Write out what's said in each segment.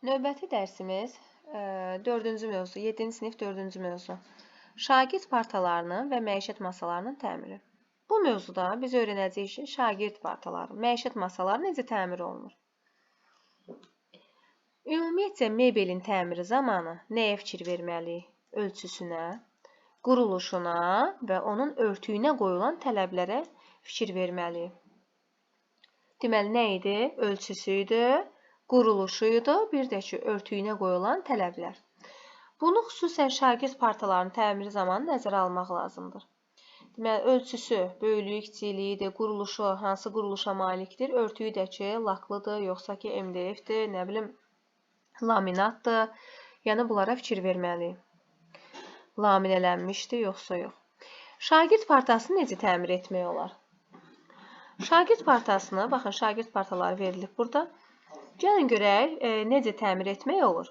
Növbəti dərsimiz 4-cü mövzu, 7-ci sinif 4-cü mövzu. Şagird partalarının və məişət masalarının təmiri. Bu mövzuda biz öyrənəcəyik ki, şagird partaları, məişət masaları necə təmir olunur? Ümumiyyətcə, mebelin təmiri zamanı nəyə fikir verməliyik? Ölçüsünə, quruluşuna və onun örtüyünə qoyulan tələblərə fikir verməliyik. Deməli, nə idi? Ölçüsü idi, quruluşuydu, bir də ki, örtüyünə qoyulan tələblər. Bunu xüsusən şagird partalarının təmiri zamanı nəzərə almaq lazımdır. Deməli, ölçüsü, böyüklüyü, kiçikliyidir, quruluşu, hansı quruluşa malikdir, örtüyü də ki, laklıdır, yoxsa ki, MDF-dir, nə bilim, laminatdır. Yəni, bunlara fikir verməliyik. Laminələnmişdir, yoxsa yox. Şagird partasını necə təmir etmək olar? Şagird partasını, baxın, şagird partaları verilib burada. Gəlin görək, necə təmir etmək olur.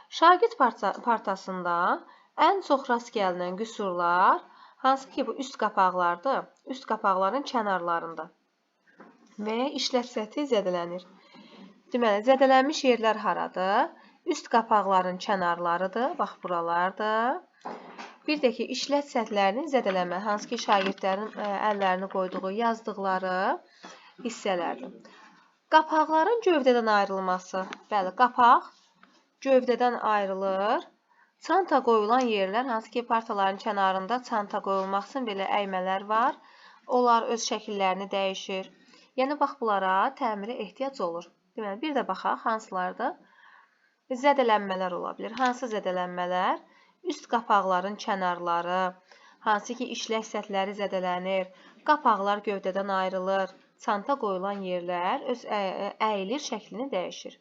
Şagird partasında ən çox rast gəlinən qüsurlar, hansı ki, bu üst qapaqlardır, üst qapaqların kənarlarında və işlək səthi zədələnir. Deməli, zədələnmiş yerlər haradır? Üst qapaqların kənarlarıdır, bax, buralardır. Bir də ki, işlət səthlərinin zədələnmə, hansı ki, şagirdlərin əllərini qoyduğu, yazdıqları hissələrdir. Qapaqların gövdədən ayrılması. Bəli, qapaq gövdədən ayrılır. Çanta qoyulan yerlər, hansı ki, partaların kənarında çanta qoyulmaq üçün belə əymələr var. Onlar öz şəkillərini dəyişir. Yəni, bax, bunlara təmirə ehtiyac olur. Deməli, bir də baxaq, hansılardır? Zədələnmələr ola bilir. Hansı zədələnmələr? Üst qapaqların kənarları, hansı ki, işlək səthləri zədələnir, qapaqlar gövdədən ayrılır, çanta qoyulan yerlər öz əyilir, şəklini dəyişir.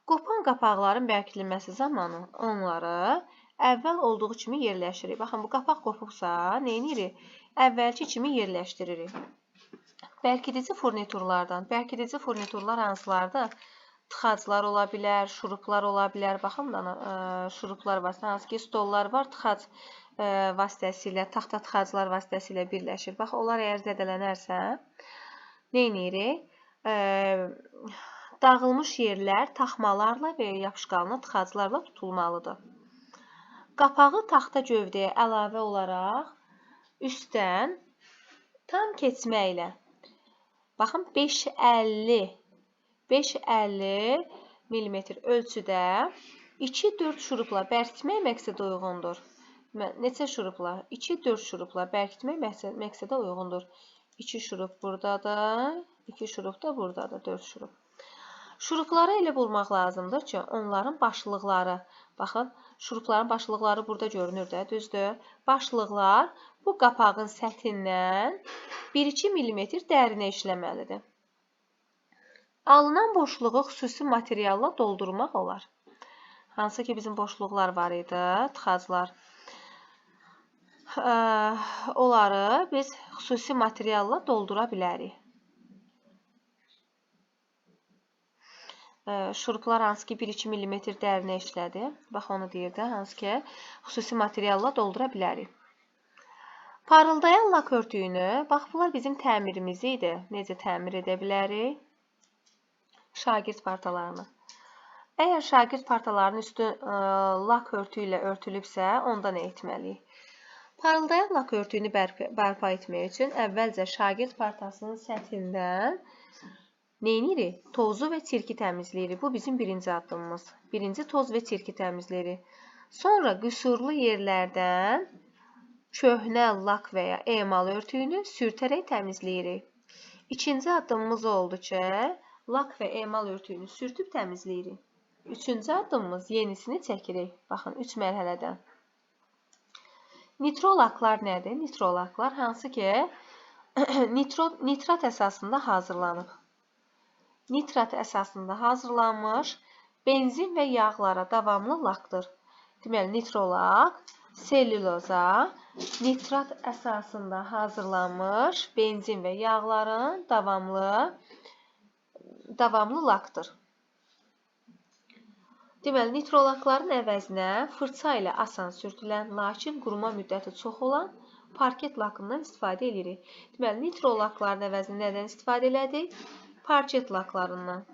Qopan qapaqların bərkidilməsi zamanı onları əvvəl olduğu kimi yerləşdiririk. Baxın, bu qapaq qopubsa, nə edirik? Əvvəlki kimi yerləşdiririk. Bərkidici furniturlardan. Bərkidici furniturlar hansılardır? Tıxaclar ola bilər, şuruplar ola bilər. Baxın, şuruplar var. Hansı ki, stollar var, tıxac vasitəsilə, taxta tıxaclar vasitəsilə birləşir. Bax, onlar əgər zədələnərsə, nə edirik? Dağılmış yerlər taxmalarla və yapışqanlı tıxaclarla tutulmalıdır. Qapağı taxta gövdəyə əlavə olaraq üstdən tam keçməklə, baxın, 5-50 mm ölçüdə 2-4 şurupla bərkitmək məqsədə uyğundur. Neçə şurupla? 2-4 şurupla bərkitmək məqsədə uyğundur. 2 şurup buradadır, 2 şurup da buradadır, 4 şurup. Şurupları elə bulmaq lazımdır ki, onların başlıqları, baxın, şurupların başlıqları burada görünür də, düzdür? Başlıqlar bu qapağın səthindən 1-2 mm dərinə işləməlidir. Alınan boşluğu xüsusi materialla doldurmaq olar. Hansı ki, bizim boşluqlar var idi, tıxaclar. Onları biz xüsusi materialla doldura bilərik. Şuruplar hansı ki, 1-2 mm dərinə işlədi. Bax, onu deyir də, hansı ki, xüsusi materialla doldura bilərik. Parıldayan lak örtüyünü, bax, bunlar bizim təmirimiz idi. Necə təmir edə bilərik? Şagird partalarını. Əgər şagird partalarının üstü lak örtüyü ilə örtülübsə, onda nə etməliyik? Parıldayan lak örtüyünü bərpa etmək üçün əvvəlcə şagird partasının səthindən nə edirik? Tozu və çirki təmizləyirik. Bu bizim birinci addımımız. Birinci toz və çirki təmizləyirik. Sonra qüsurlu yerlərdən köhnə lak və ya emal örtüyünü sürtərək təmizləyirik. İkinci addımımız oldu ki, lak və emal örtüyünü sürtüb təmizləyirik. Üçüncü addımımız yenisini çəkirik. Baxın, 3 mərhələdən. Nitrolaklar nədir? Nitrolaklar hansı ki, nitrat əsasında hazırlanıb. Nitrat əsasında hazırlanmış benzin və yağlara davamlı lakdır. Deməli, nitrolak selüloza, nitrat əsasında hazırlanmış benzin və yağların davamlı lakdır. Deməli, nitrolakların əvəzinə fırça ilə asan sürtülən, lakin quruma müddəti çox olan parket lakından istifadə edirik. Deməli, nitrolakların əvəzinə nədən istifadə elədik? Parket laklarından.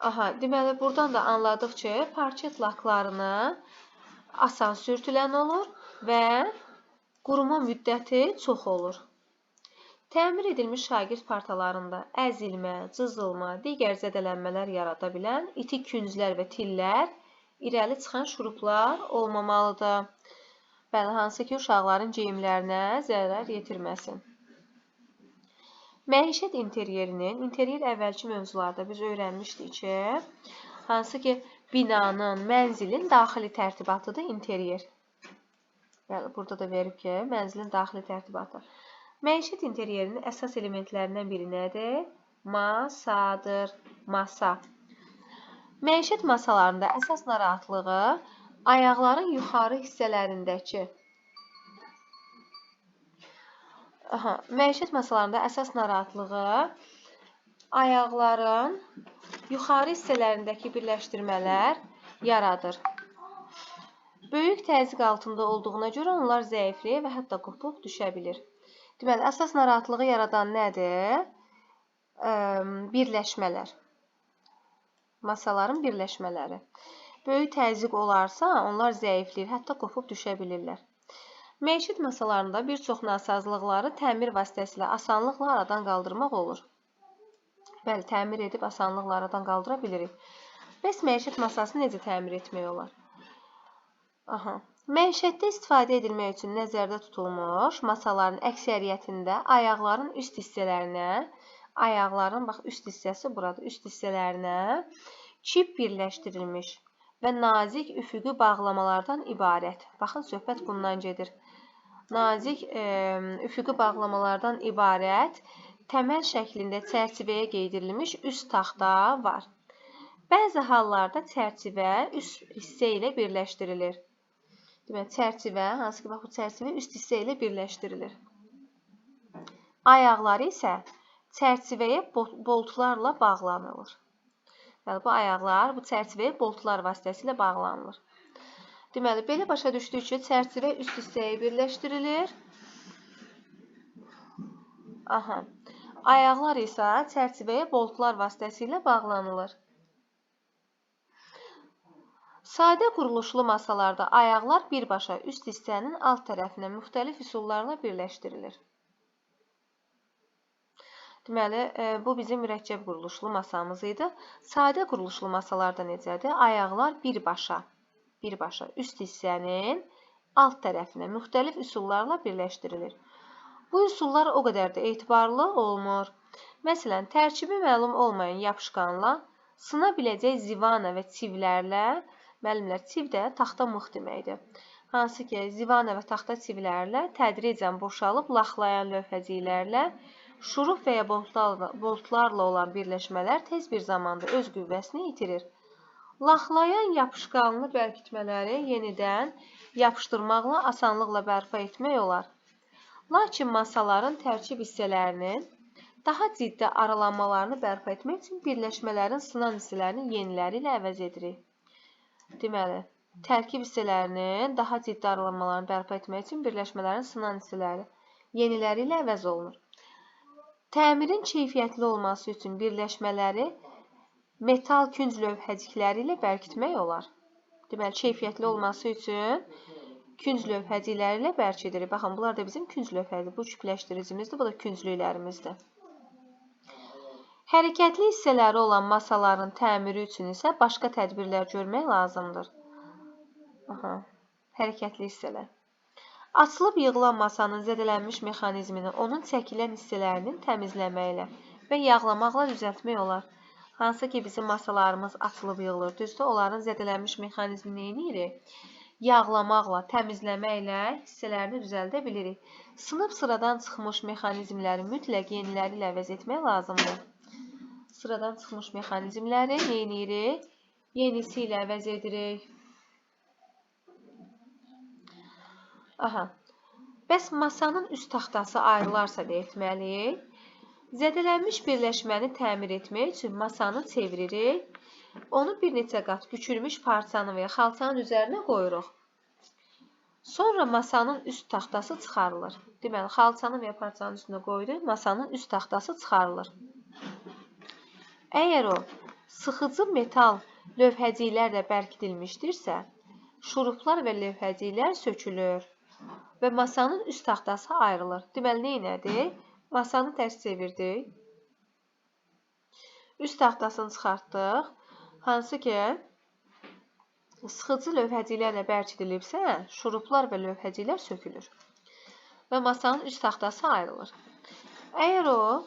Aha, deməli, buradan da anladıq ki, parket laklarını asan sürtülən olur və quruma müddəti çox olur. Təmir edilmiş şagird partalarında əzilmə, cızılma, digər zədələnmələr yarada bilən itik künclər və tillər, irəli çıxan şuruplar olmamalıdır. Bəli, hansı ki, uşaqların geyimlərinə zərər yetirməsin. Məişət interyerinin, interyer əvvəlki mövzularda biz öyrənmişdik ki, hansı ki, binanın, mənzilin daxili tərtibatıdır interyer. Bəli, burada da verib ki, mənzilin daxili tərtibatı. Məişət interyerinin əsas elementlərindən biri nədir? Masadır. Masa. Məişət masalarında əsas narahatlığı ayaqların yuxarı hissələrindəki məişət masalarında əsas narahatlığı ayaqların yuxarı hissələrindəki birləşdirmələr yaradır. Böyük təzyiq altında olduğuna görə onlar zəifləyir və hətta qopub düşə bilir. Deməli, əsas narahatlığı yaradan nədir? Birləşmələr. Masaların birləşmələri. Böyük təzyiq olarsa, onlar zəifləyir, hətta qopub düşə bilirlər. Məişət masalarında bir çox nasazlıqları təmir vasitəsilə asanlıqla aradan qaldırmaq olur. Bəli, təmir edib asanlıqla aradan qaldıra bilirik. Bəs məişət masasını necə təmir etmək olar? Məişətdə istifadə edilmək üçün nəzərdə tutulmuş masaların əksəriyyətində ayaqların üst hissələrinə, ayaqların üst hissəsi burada, üst hissələrinə çip birləşdirilmiş və nazik üfüqi bağlamalardan ibarət. Baxın, söhbət bundan gedir. Nazik üfüqi bağlamalardan ibarət təməl şəklində çərçivəyə qeydirilmiş üst taxta var. Bəzi hallarda çərçivə üst hissə ilə birləşdirilir. Deməli, çərçivə, hansı ki, bu çərçivə üst hissə ilə birləşdirilir. Ayaqları isə çərçivəyə boltlarla bağlanılır. Yəni, bu ayaqlar bu çərçivəyə boltlar vasitəsilə bağlanılır. Deməli, belə başa düşdük ki, çərçivə üst hissəyə birləşdirilir. Ayaqlar isə çərçivəyə boltlar vasitəsilə bağlanılır. Sadə quruluşlu masalarda ayaqlar birbaşa üst hissənin alt tərəfinə müxtəlif üsullarla birləşdirilir. Deməli, bu bizim mürəkkəb quruluşlu masamız idi. Sadə quruluşlu masalarda necədir? Ayaqlar birbaşa üst hissənin alt tərəfinə müxtəlif üsullarla birləşdirilir. Bu üsullar o qədər də etibarlı olmur. Məsələn, tərkibi məlum olmayan yapışqanla, sına biləcək zivana və çivlərlə, müəllimlər, çiv də taxta mıx deməkdir. Hansı ki, zivana və taxta çivlərlə tədricən boşalıb laxlayan lövhəciklərlə şurup və ya boltlarla olan birləşmələr tez bir zamanda öz qüvvəsini itirir. Laxlayan yapışqanlı bərkitmələri yenidən yapışdırmaqla asanlıqla bərpa etmək olar. Lakin masaların tərkib hissələrinin daha ciddi aralanmalarını bərpa etmək üçün birləşmələrin sınan hissələrini yeniləri ilə əvəz edirik. Deməli, tərkib hissələrinin daha ciddi aralanmalarını bərpa etmək üçün birləşmələrin sınan hissələri yeniləri ilə əvəz olunur. Təmirin keyfiyyətli olması üçün birləşmələri metal künc lövhəcikləri ilə bərkitmək olar. Deməli, keyfiyyətli olması üçün künc lövhəcikləri ilə bərkidirik. Baxın, bunlar da bizim künc lövhədir. Bu küpləşdiricimizdir, bu da künclüklərimizdir. Hərəkətli hissələri olan masaların təmiri üçün isə başqa tədbirlər görmək lazımdır. Hərəkətli hissələr. Açılıb yığılan masanın zədələnmiş mexanizmini onun çəkilən hissələrinin təmizləməklə və yağlamaqla düzəltmək olar. Hansı ki, bizim masalarımız açılıb yığılır, düzdür, onların zədələnmiş mexanizmini eləyirik. Yağlamaqla, təmizləməklə hissələrini düzəldə bilirik. Sınıb sıradan çıxmış mexanizmləri mütləq yeniləri ilə əvəz etmək lazımdır. Sıradan çıxmış mexanizmləri eləyirik, yenisi ilə əvəz edirik. Bəs masanın üst taxtası ayrılarsa da etməliyik. Zədələnmiş birləşməni təmir etmək üçün masanı çeviririk. Onu bir neçə qat bükülmüş parçanı və ya xalçanın üzərinə qoyuruq. Sonra masanın üst taxtası çıxarılır. Deməli, xalçanı və ya parçanın üstünə qoyduq, masanın üst taxtası çıxarılır. Əgər o sıxıcı metal lövhəciklərlə bərkidilmişdirsə, şuruplar və lövhəciklər sökülür və masanın üst taxtası ayrılır. Deməli, nədir? Masanı tərs çevirdik. Üst taxtasını çıxartdıq. Hansı ki, sıxıcı lövhəciklərlə bərkidilibsə, şuruplar və lövhəciklər sökülür və masanın üst taxtası ayrılır. Əgər o,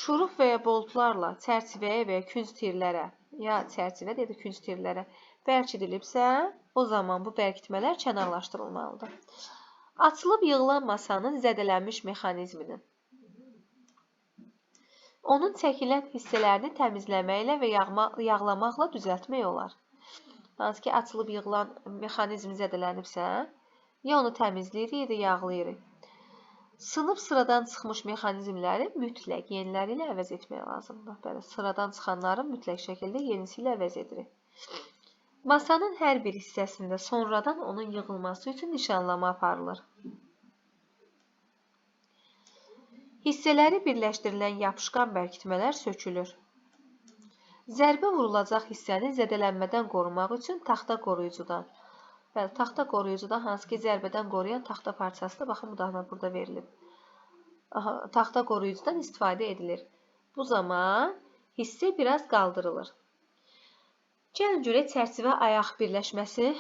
şurup və ya boltlarla çərçivəyə və ya künc tirlərə, ya çərçivə ya da künc tirlərə bərkidilibsə, o zaman bu bərkitmələr kənarlaşdırılmalıdır. Açılıb yığılan masanın zədələnmiş mexanizminin onun çəkilən hissələrini təmizləməklə və yağlamaqla düzəltmək olar. Hansı ki, açılıb yığılan mexanizm zədələnibsə, ya onu təmizləyirik, ya da yağlayırıq. Sınıb sıradan çıxmış mexanizmləri mütləq yeniləri ilə əvəz etmək lazımdır. Belə sıradan çıxanları mütləq şəkildə yenisi ilə əvəz edirik. Masanın hər bir hissəsində sonradan onun yığılması üçün nişanlama aparılır. Hissələri birləşdirilən yapışqan bərkitmələr sökülür. Zərbə vurulacaq hissəni zədələnmədən qorumaq üçün taxta qoruyucudan. Bəli, taxta qoruyucudan hansı ki, zərbədən qoruyan taxta parçasıdır. Baxın, bu da burada verilib. Taxta qoruyucudan istifadə edilir. Bu zaman hissə biraz qaldırılır. Gəlin görək, çərçivə ayaq birləşməsi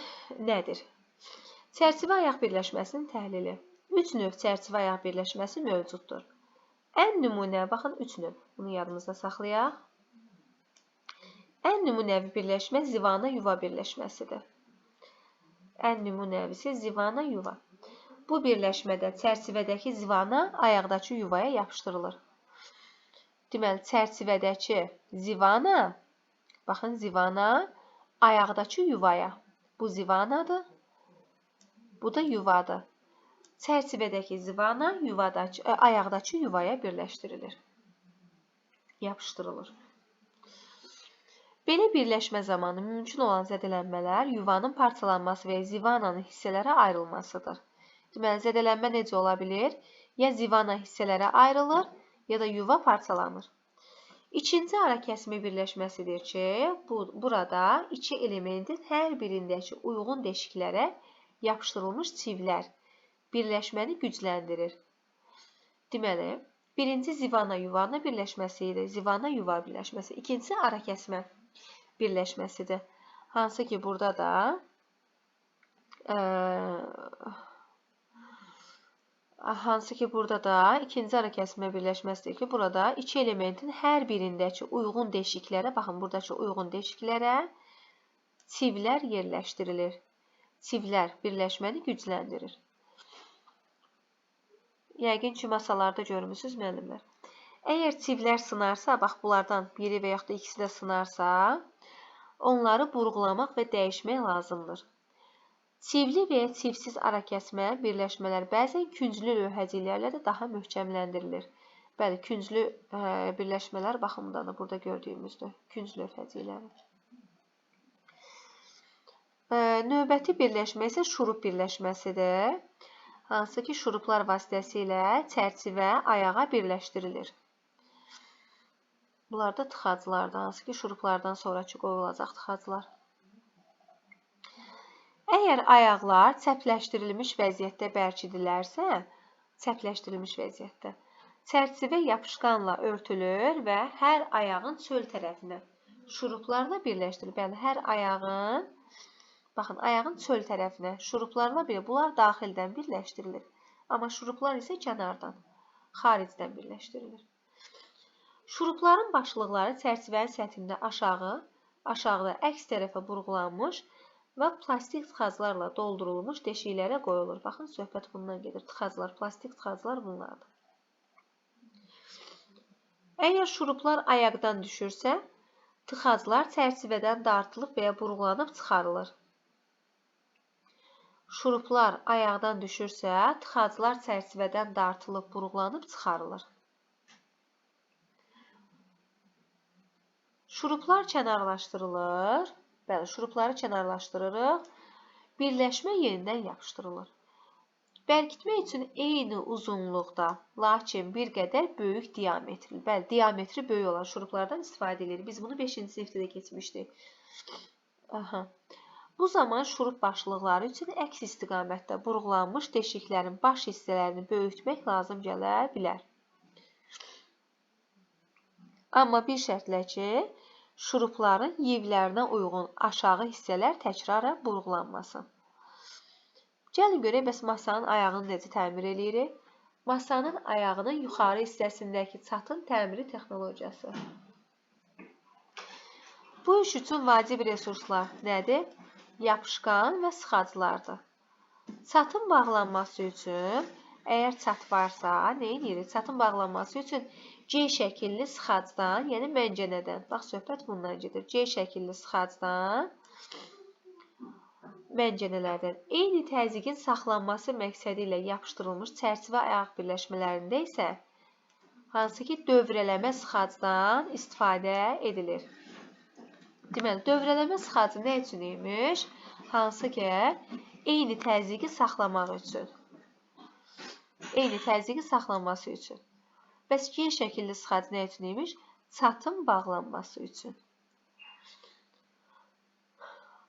nədir? Çərçivə ayaq birləşməsinin təhlili. 3 növ çərçivə ayaq birləşməsi mövcuddur. Ən nümunəvi, baxın, 3 növ. Bunu yadımızda saxlayaq. Ən nümunəvi birləşmə zivana yuva birləşməsidir. Ən nümunəvisi zivana yuva. Bu birləşmədə çərçivədəki zivana ayaqdakı yuvaya yapışdırılır. Deməli, çərçivədəki zivana, baxın, zivana ayaqdakı yuvaya. Bu zivanadır, bu da yuvadır. Çərçivədəki zivana ayaqdakı yuvaya birləşdirilir, yapışdırılır. Belə birləşmə zamanı mümkün olan zədələnmələr yuvanın parçalanması və zivananın hissələrə ayrılmasıdır. Deməli, zədələnmə necə ola bilir? Ya zivana hissələrə ayrılır, ya da yuva parçalanır. İkinci ara kəsmə birləşməsidir ki, burada iki elementin hər birindəki uyğun deşiklərə yapışdırılmış çivlər birləşməni gücləndirir. Deməli, birinci zivana-yuvana birləşməsi idi, zivana-yuva birləşməsi. İkincisi ara kəsmə birləşməsidir. Hansı ki, burada da ikinci ara kəsmə birləşməsidir ki, burada iki elementin hər birindəki uyğun deşiklərə, baxın, buradakı uyğun deşiklərə çivlər yerləşdirilir. Çivlər birləşməni gücləndirir. Yəqin ki, masalarda görmüsünüz, müəllimlər. Əgər çivlər sınarsa, bax, bunlardan biri və yaxud da ikisi də sınarsa, onları burğulamaq və dəyişmək lazımdır. Çivli və ya çivsiz ara kəsmə birləşmələr bəzən künclü lövhəciklərlə də daha möhkəmləndirilir. Bəli, künclü birləşmələr baxımından da burada gördüyümüzdür, künc lövhəcikləri. Növbəti birləşmə isə şurup birləşməsidir. Hansı ki, şuruplar vasitəsilə çərçivə ayağa birləşdirilir. Bunlar da tıxaclardır, hansı ki, şuruplardan sonraki qoyulacaq tıxaclar. Əgər ayaqlar çəpləşdirilmiş vəziyyətdə bərkidilərsə, çərçivə yapışqanla örtülür və hər ayağın çöl tərəfinə şuruplarla birləşdirilir. Bəli, hər ayağın, baxın, ayağın çöl tərəfinə şuruplarla bunlar daxildən birləşdirilir. Amma şuruplar isə kənardan, xaricdən birləşdirilir. Şurupların başlıqları çərçivənin səthində aşağıda əks tərəfə burğulanmış və plastik tıxaclarla doldurulmuş deşiklərə qoyulur. Baxın, söhbət bundan gedir. Tıxaclar, plastik tıxaclar bunlardır. Əgər şuruplar ayaqdan düşürsə, tıxaclar çərçivədən dartılıb və ya burğulanıb çıxarılır. Şuruplar ayaqdan düşürsə, tıxaclar çərçivədən dartılıb, burğulanıb çıxarılır. Şuruplar kənarlaşdırılır. Bəli, şurupları kənarlaşdırırıq. Birləşmə yenidən yapışdırılır. Bərkitmək üçün eyni uzunluqda, lakin bir qədər böyük diametri. Bəli, diametri böyük olan şuruplardan istifadə edilir. Biz bunu 5-ci sinifdə də keçmişdik. Aha. Bu zaman şurup başlıqları üçün əks istiqamətdə buruqlanmış deşiklərin baş hissələrini böyütmək lazım gələ bilər. Amma bir şərtlə ki, şurupların yivlərinə uyğun aşağı hissələr təkrarən buruqlanmasın. Gəlin görək, bəs masanın ayağını necə təmir edirik? Masanın ayağının yuxarı hissəsindəki çatın təmiri texnologiyası. Bu iş üçün vacib resurslar nədir? Yapışqan və sıxacılardır. Çatın bağlanması üçün, əgər çat varsa, nə edirik? Çatın bağlanması üçün C şəkilli sıxacdan, yəni məncənədən, bax, söhbət bundan gedir. C şəkilli sıxacdan, məncənələrdən eyni təzyiqin saxlanması məqsədi ilə yapışdırılmış çərçivə ayaq birləşmələrində isə hansı ki, dövrələmə sıxacdan istifadə edilir. Deməli, dövrələmə sıxacı nə üçün imiş? Hansı ki, eyni təzyiqi saxlamaq üçün. Eyni təzyiqi saxlanması üçün. Bəs G şəkilli sıxacı nə üçün imiş? Çatın bağlanması üçün.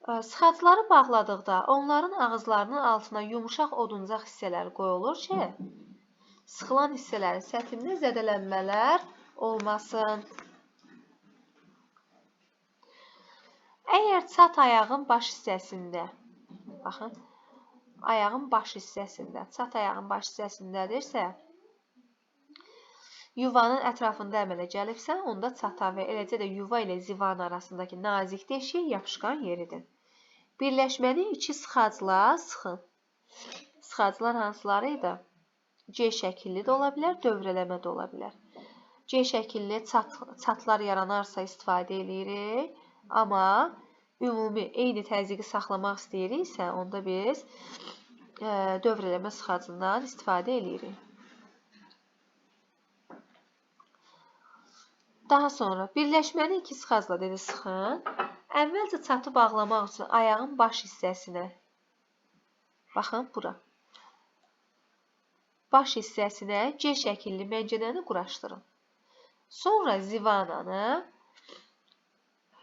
Sıxacıları bağladıqda onların ağızlarının altına yumuşaq oduncaq hissələr qoyulur ki, sıxılan hissələrin səthində zədələnmələr olmasın. Əgər çat ayağın baş hissəsində, baxın, ayağın baş hissəsində, çat ayağın baş hissəsindədirsə, yuvanın ətrafında əmələ gəlibsə, onda çata və eləcə də yuva ilə zivan arasındakı nazik deşik yapışqan yeridir. Birləşməni iki sıxacla sıxın. Sıxaclar hansıları idi? C şəkilli də ola bilər, dövrələmə də ola bilər. C şəkilli çatlar yaranarsa istifadə edirik, amma ümumi eyni təzyiqi saxlamaq istəyiriksə, onda biz dövrələmə sıxacından istifadə edirik. Daha sonra birləşməni iki sıxacla dedi sıxın. Əvvəlcə çatı bağlamaq üçün ayağın baş hissəsinə, baxın bura, baş hissəsinə C şəkilli məncənəni quraşdırın. Sonra zivananı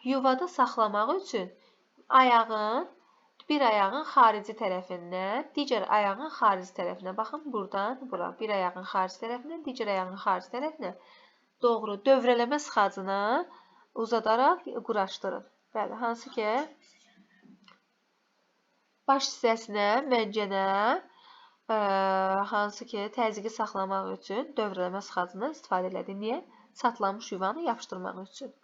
yuvada saxlamaq üçün bir ayağın xarici tərəfindən, digər ayağın xarici tərəfinə, baxın buradan bura, bir ayağın xarici tərəfindən, digər ayağın xarici tərəfinə doğru dövrələmə sıxacını uzadaraq quraşdırın. Bəli, hansı ki, baş hissəsinə məncənə, hansı ki, təzyiqi saxlamaq üçün dövrələmə sıxacından istifadə elədi. Niyə? Çatlamış yuvanı yapışdırmaq üçün.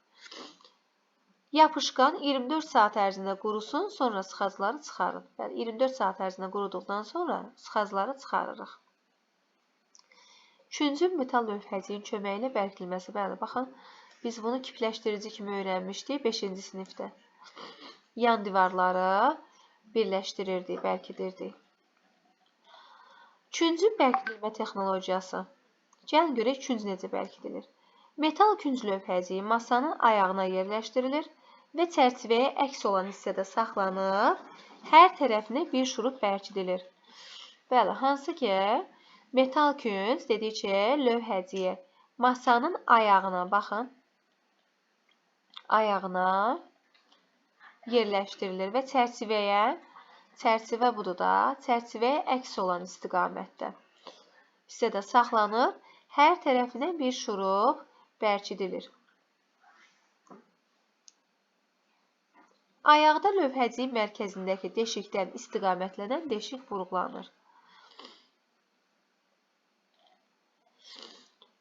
Yapışqan 24 saat ərzində qurusun, sonra sıxacları çıxarın. Bəli, 24 saat ərzində quruduqdan sonra sıxacları çıxarırıq. Küncün metal lövhəciyin köməyi ilə bərkilməsi. Bəli, baxın, biz bunu kipləşdirici kimi öyrənmişdik 5-ci sinifdə. Yan divarları birləşdirirdik, bərkidirdik. Küncün bərkidilmə texnologiyası. Gəlin görək, künc necə bərkidilir. Metal künc lövhəciyi masanın ayağına yerləşdirilir və çərçivəyə əks olan hissədə saxlanıb, hər tərəfinə bir şurup bərkidilir. Bəli, hansı ki, metal künc dedik ki, lövhəciyi masanın ayağına, baxın, ayağına yerləşdirilir və çərçivə budur da, çərçivəyə əks olan istiqamətdə hissədə saxlanıb, hər tərəfinə bir şurup bərkidilir. Ayaqda lövhəciyin mərkəzindəki deşikdən istiqamətlənən deşik buruqlanır.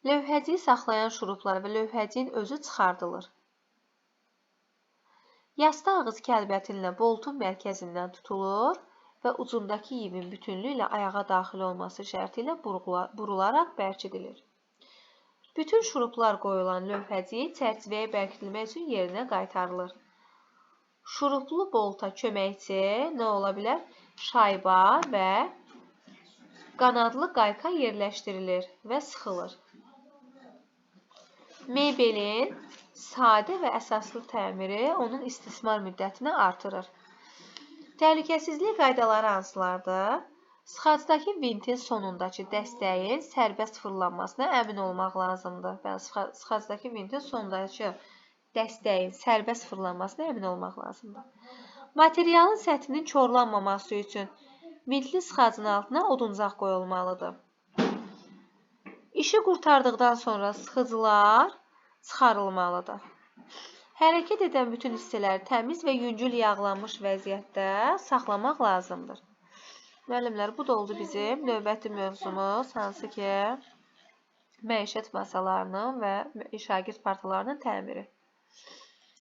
Lövhəciyi saxlayan şuruplar və lövhəciyin özü çıxardılır. Yastı ağız kəlbətinlə boltun mərkəzindən tutulur və ucundakı yivin bütünlüyü ilə ayağa daxil olması şərti ilə burularaq bərkidilir. Bütün şuruplar qoyulan lövhəciyi çərçivəyə bərkidilmək üçün yerinə qaytarılır. Şuruplu bolta köməkçi nə ola bilər? Şayba və qanadlı qayka yerləşdirilir və sıxılır. Mebelin sadə və əsaslı təmiri onun istismar müddətini artırır. Təhlükəsizlik qaydaları hansılardır? Sıxacdakı vintin sonundakı dəstəyin sərbəst fırlanmasına əmin olmaq lazımdır. Sıxacdakı vintin sonundakı dəstəyin sərbəst fırlanmasına əmin olmaq lazımdır. Materialın səthinin korlanmaması üçün vintli sıxacın altına oduncaq qoyulmalıdır. İşi qurtardıqdan sonra sıxıcılar çıxarılmalıdır. Hərəkət edən bütün hissələri təmiz və yüngül yağlanmış vəziyyətdə saxlamaq lazımdır. Müəllimlər, bu da oldu bizim növbəti mövzumuz, hansı ki, məişət masalarının və şagird partalarının təmiri.